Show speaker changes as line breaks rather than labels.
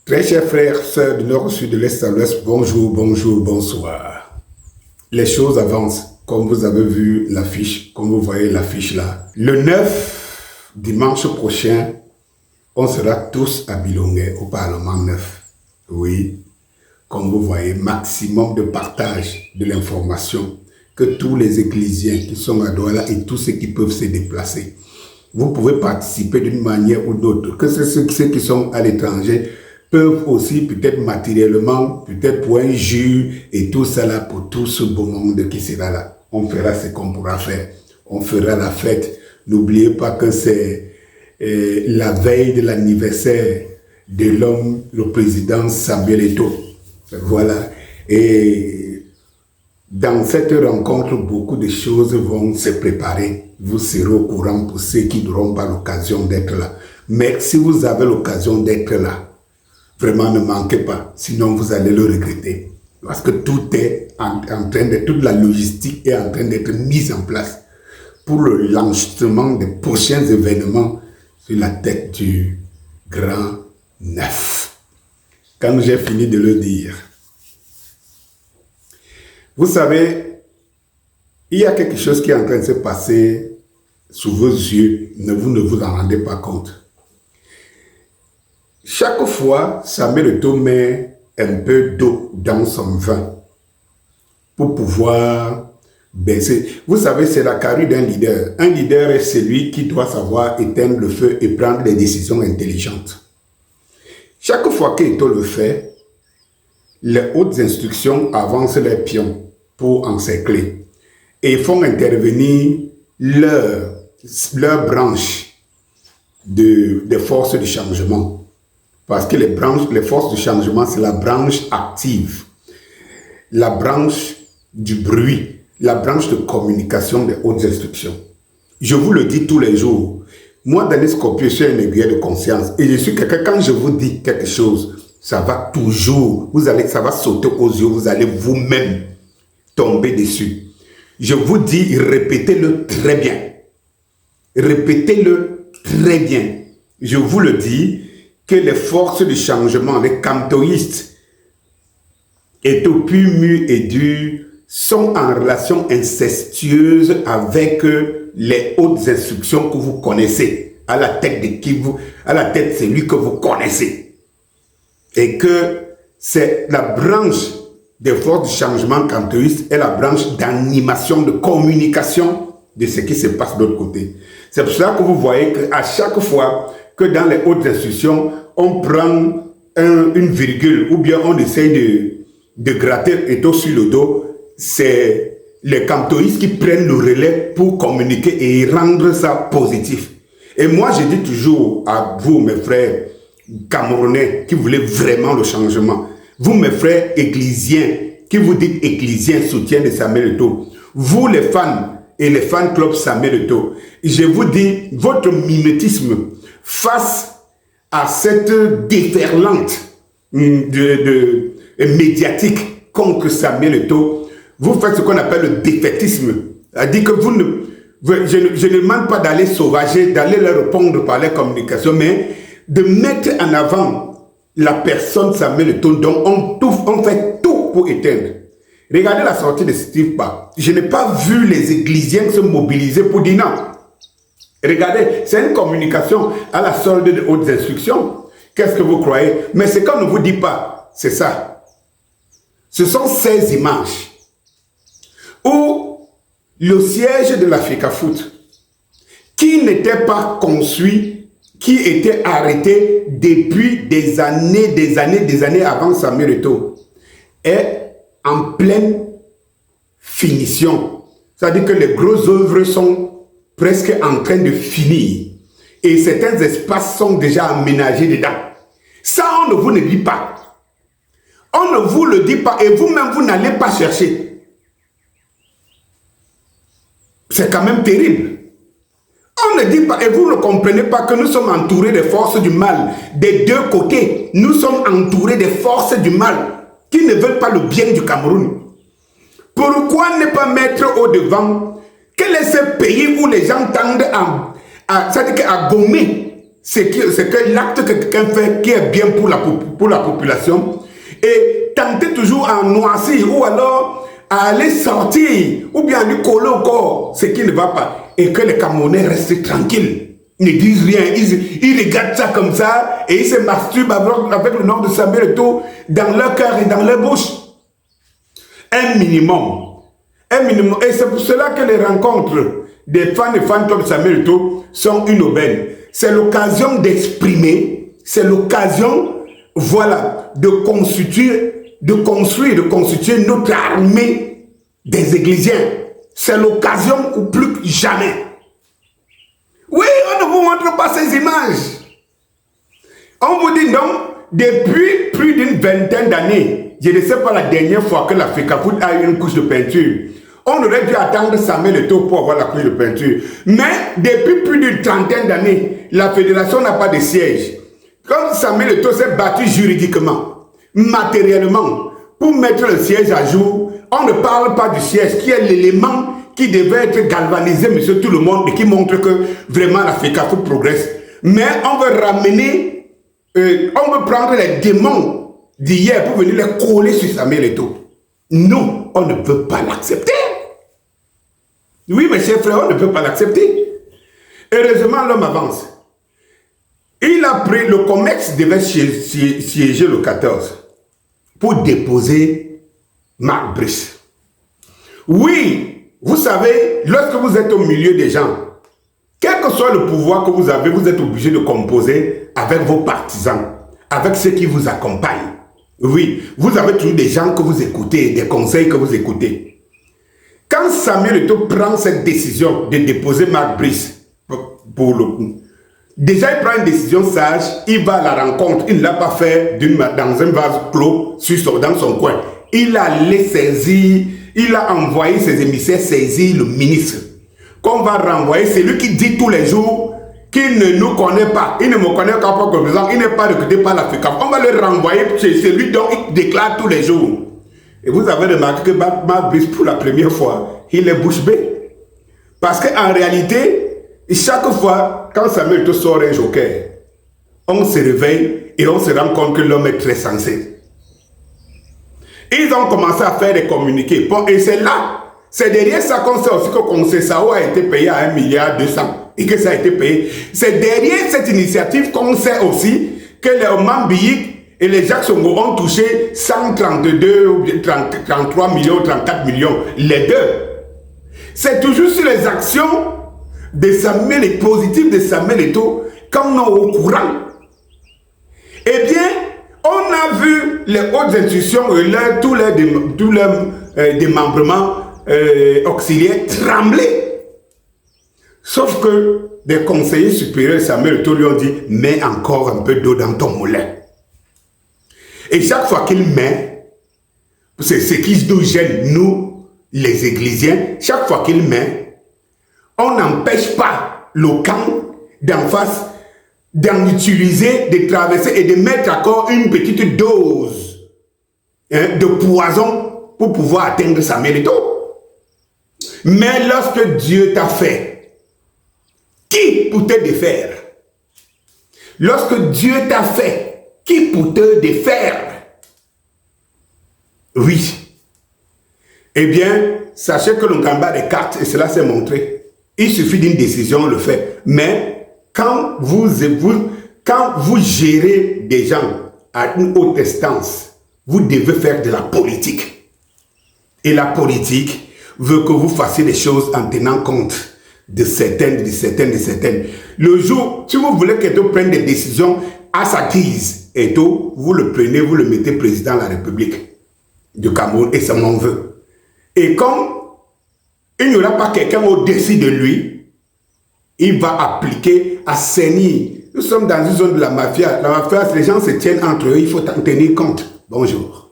Très chers frères, sœurs du nord au sud, de l'est à l'ouest, bonjour, bonjour, bonsoir. Les choses avancent, comme vous avez vu l'affiche, comme vous voyez l'affiche là. Le 9, dimanche prochain, on sera tous à Bilongué, au Parlement 9. Oui, comme vous voyez, maximum de partage de l'information, que tous les ecclésiens qui sont à Douala et tous ceux qui peuvent se déplacer. Vous pouvez participer d'une manière ou d'autre, que ceux qui sont à l'étranger peuvent aussi peut-être matériellement, peut-être pour un jus et tout ça là, pour tout ce beau monde qui sera là. On fera ce qu'on pourra faire. On fera la fête. N'oubliez pas que c'est la veille de l'anniversaire de l'homme, le président Samuel Eto'o. Voilà. Et dans cette rencontre, beaucoup de choses vont se préparer. Vous serez au courant pour ceux qui n'auront pas l'occasion d'être là. Mais si vous avez l'occasion d'être là, vraiment ne manquez pas, sinon vous allez le regretter. Parce que tout est en train de, toute la logistique est en train d'être mise en place pour le lancement des prochains événements sur la tête du Grand Neuf. Quand j'ai fini de le dire, vous savez, il y a quelque chose qui est en train de se passer sous vos yeux, vous ne vous en rendez pas compte. Chaque fois, Samuel Eto'o met un peu d'eau dans son vin pour pouvoir baisser. Vous savez, c'est la carrure d'un leader. Un leader est celui qui doit savoir éteindre le feu et prendre des décisions intelligentes. Chaque fois qu'Eto'o le fait, les hautes instructions avancent les pions pour encercler et font intervenir leur branche de forces de changement. Parce que les forces de changement, c'est la branche active, la branche du bruit, la branche de communication des hautes instructions. Je vous le dis tous les jours. Moi, dans les Scorpions, je suis un aiguille de conscience. Et je suis quelqu'un, quand je vous dis quelque chose, ça va toujours, ça va sauter aux yeux, vous allez vous-même tomber dessus. Je vous dis, répétez-le très bien. Répétez-le très bien. Je vous le dis, que les forces de changement, les cantoïstes, Eto'o pur, mûr et dur, sont en relation incestueuse avec les hautes instructions que vous connaissez, à la tête de celui que vous connaissez. Et que c'est la branche des forces de changement cantoïstes et la branche d'animation, de communication de ce qui se passe de l'autre côté. C'est pour cela que vous voyez qu'à chaque fois que dans les hautes institutions, on prend une virgule ou bien on essaye de gratter Eto'o sur le dos, c'est les cantoïstes qui prennent le relais pour communiquer et rendre ça positif. Et moi, je dis toujours à vous, mes frères camerounais, qui voulez vraiment le changement, vous, mes frères ecclésiens, qui vous dites ecclésiens, soutien de Samuel Eto'o, vous, les fans et les fan clubs Samuel Eto'o, je vous dis, votre mimétisme face à cette déferlante médiatique contre Samuel Eto'o, vous faites ce qu'on appelle le défaitisme. C'est-à-dire que je ne demande pas d'aller sauvager, d'aller leur répondre par les communications, mais de mettre en avant la personne Samuel Eto'o dont on fait tout pour éteindre. Regardez la sortie de Steve Ba. Je n'ai pas vu les ecclésiens se mobiliser pour dire non. Regardez, c'est une communication à la solde de hautes instructions. Qu'est-ce que vous croyez? Mais ce qu'on ne vous dit pas, c'est ça. Ce sont ces images où le siège de l'Africa Foot, qui n'était pas conçu, qui était arrêté depuis des années avant Samuel Eto'o, est en pleine finition. C'est-à-dire que les grosses œuvres sont presque en train de finir. Et certains espaces sont déjà aménagés dedans. Ça, on ne vous le dit pas. On ne vous le dit pas et vous-même, vous n'allez pas chercher. C'est quand même terrible. On ne dit pas, et vous ne comprenez pas que nous sommes entourés des forces du mal. Des deux côtés, nous sommes entourés des forces du mal qui ne veulent pas le bien du Cameroun. Pourquoi ne pas mettre au devant quel est ce pays où les gens tendent à gommer c'est que l'acte que quelqu'un fait qui est bien pour la population et tenter toujours à noircir ou alors à aller sortir ou bien à lui coller au corps ce qui ne va pas et que les Camerounais restent tranquilles, ne disent rien, ils regardent ça comme ça et ils se masturbent avec le nom de Samuel Eto'o dans leur cœur et dans leur bouche. Un minimum. Et c'est pour cela que les rencontres des fans et fans de Samuel Eto'o sont une aubaine. C'est l'occasion d'exprimer, c'est l'occasion, voilà, de constituer notre armée des Églisiens. C'est l'occasion ou plus que jamais. Oui, on ne vous montre pas ces images. On vous dit non, depuis plus d'une vingtaine d'années, je ne sais pas la dernière fois que la FECAFOOT a eu une couche de peinture. On aurait dû attendre Samuel Eto'o pour avoir la couche de peinture. Mais depuis plus d'une trentaine d'années, la fédération n'a pas de siège. Quand Samuel Eto'o s'est battu juridiquement, matériellement, pour mettre le siège à jour, on ne parle pas du siège qui est l'élément qui devait être galvanisé, monsieur tout le monde, et qui montre que vraiment la FECAFOOT progresse. Mais on veut ramener, on veut prendre les démons d'hier pour venir les coller sur Samuel Eto'o. Non, on ne peut pas l'accepter. Oui, mes chers frères, on ne peut pas l'accepter. Heureusement, l'homme avance. Il a pris, le COMEX devait siéger le 14 pour déposer Marc Brice. Oui, vous savez, lorsque vous êtes au milieu des gens, quel que soit le pouvoir que vous avez, vous êtes obligé de composer avec vos partisans, avec ceux qui vous accompagnent. Oui, vous avez toujours des gens que vous écoutez, des conseils que vous écoutez. Quand Samuel Eto'o prend cette décision de déposer Marc Brice pour le coup, déjà il prend une décision sage, il va à la rencontre, il ne l'a pas fait dans un vase clos dans son coin. Il a allé saisir, il a envoyé ses émissaires saisir le ministre. Qu'on va renvoyer, c'est lui qui dit tous les jours qu'il ne nous connaît pas, il ne me connaît pas comme président, il n'est pas recruté par la FECAFOOT. On va le renvoyer chez celui dont il déclare tous les jours. Et vous avez remarqué que Marc Brice, pour la première fois, il est bouche bée. Parce qu'en réalité, chaque fois, quand Samuel Eto'o sort un joker, on se réveille et on se rend compte que l'homme est très sensé. Ils ont commencé à faire des communiqués. Bon, et c'est là, c'est derrière ça qu'on sait aussi que Concessao a été payé à 1,2 milliard et que ça a été payé. C'est derrière cette initiative qu'on sait aussi que les Oman Biyik et les Jacques Songo ont touché 132 ou 33 millions, 34 millions, les deux. C'est toujours sur les actions de Samuel et positives de Samuel Eto'o qu'on est au courant. Eh bien, on a vu les hautes institutions et tous les démembrements auxiliaires trembler. Sauf que des conseillers supérieurs Samuel Eto'o lui ont dit « mets encore un peu d'eau dans ton moulin ». Et chaque fois qu'il met, c'est ce qui nous gêne, nous, les Églisiens, chaque fois qu'il met, on n'empêche pas le camp d'en face d'en utiliser, de traverser et de mettre encore une petite dose de poison pour pouvoir atteindre Samuel Eto'o. Mais lorsque Dieu t'a fait, qui peut te défaire? Lorsque Dieu t'a fait, qui peut te défaire? Oui. Eh bien, sachez que le combat des cartes, et cela s'est montré, il suffit d'une décision, on le fait. Mais quand vous gérez des gens à une haute instance, vous devez faire de la politique. Et la politique veut que vous fassiez les choses en tenant compte de certaines. Le jour, si vous voulez qu'Eto'o prenne des décisions à sa guise, Eto'o, vous le prenez, vous le mettez président de la République du Cameroun et c'est mon vœu. Et comme il n'y aura pas quelqu'un au-dessus de lui, il va appliquer, assainir. Nous sommes dans une zone de la mafia. La mafia, les gens se tiennent entre eux, il faut en tenir compte. Bonjour.